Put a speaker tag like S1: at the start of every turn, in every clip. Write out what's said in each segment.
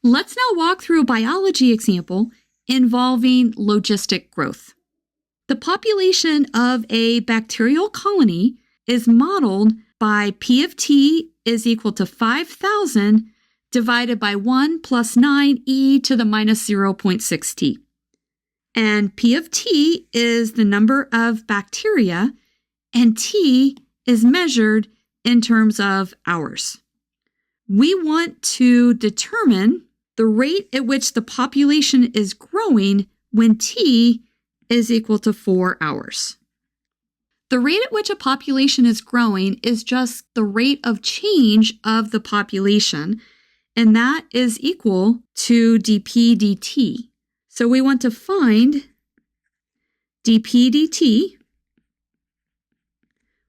S1: Let's now walk through a biology example involving logistic growth. The population of a bacterial colony is modeled by P of T is equal to 5,000 divided by 1 plus 9 e to the minus 0.6 t. And P of T is the number of bacteria, and T is measured in terms of hours. We want to determine the rate at which the population is growing when T is equal to 4 hours. The rate at which a population is growing is just the rate of change of the population, and that is equal to dp dt. So we want to find dp dt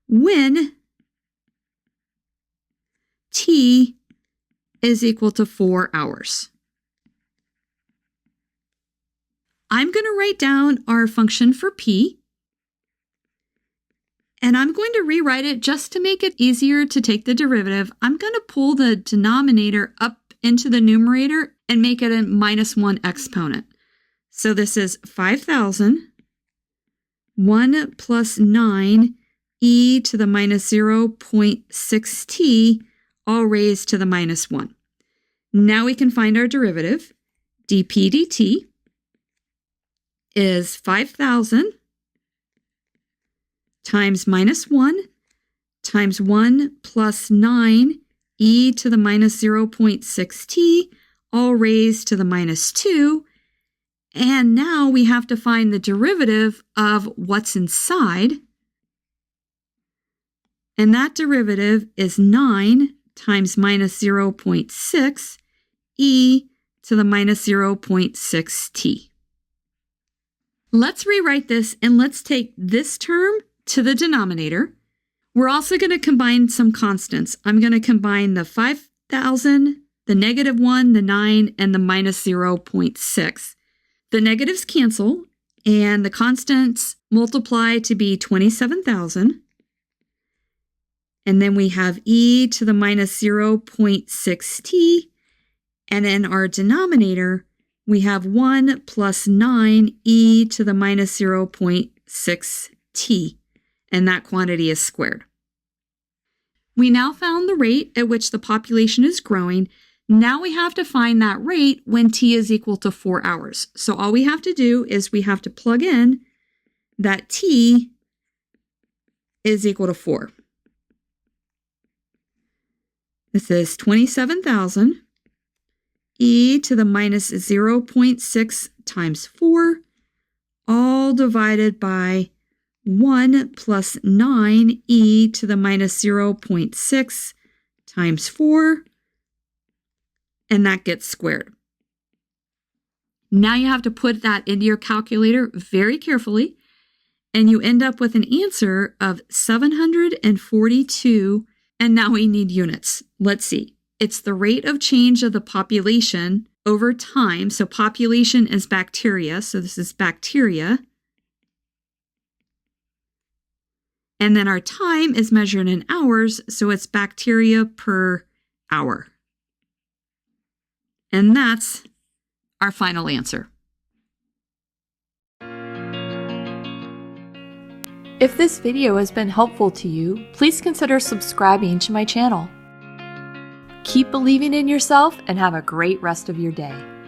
S1: when T is equal to 4 hours. I'm going to write down our function for P, and I'm going to rewrite it just to make it easier to take the derivative. I'm going to pull the denominator up into the numerator and make it a minus 1 exponent. So this is 5,000, 1 plus 9 e to the minus 0.6 t, all raised to the minus 1. Now we can find our derivative. dp dt is 5,000 times minus 1 times 1 plus 9 e to the minus 0.6 t, all raised to the minus 2. And now we have to find the derivative of what's inside. And that derivative is 9 times minus 0.6 e to the minus 0.6 t. Let's rewrite this, and let's take this term to the denominator. We're also going to combine some constants. I'm going to combine the 5,000, the negative 1, the 9, and the minus 0.6. The negatives cancel, and the constants multiply to be 27,000. And then we have e to the minus 0.6 t, and in our denominator, we have 1 plus 9 e to the minus 0.6 t, and that quantity is squared. We now found the rate at which the population is growing. Now we have to find that rate when T is equal to 4 hours. So all we have to do is we have to plug in that T is equal to 4. This is 27,000 e to the minus 0.6 times 4, all divided by 1 plus 9 e to the minus 0.6 times 4, and that gets squared. Now you have to put that into your calculator very carefully, and you end up with an answer of 742, and now we need units. Let's see. It's the rate of change of the population over time. So population is bacteria, so this is bacteria. And then our time is measured in hours, so it's bacteria per hour. And that's our final answer.
S2: If this video has been helpful to you, please consider subscribing to my channel. Keep believing in yourself and have a great rest of your day.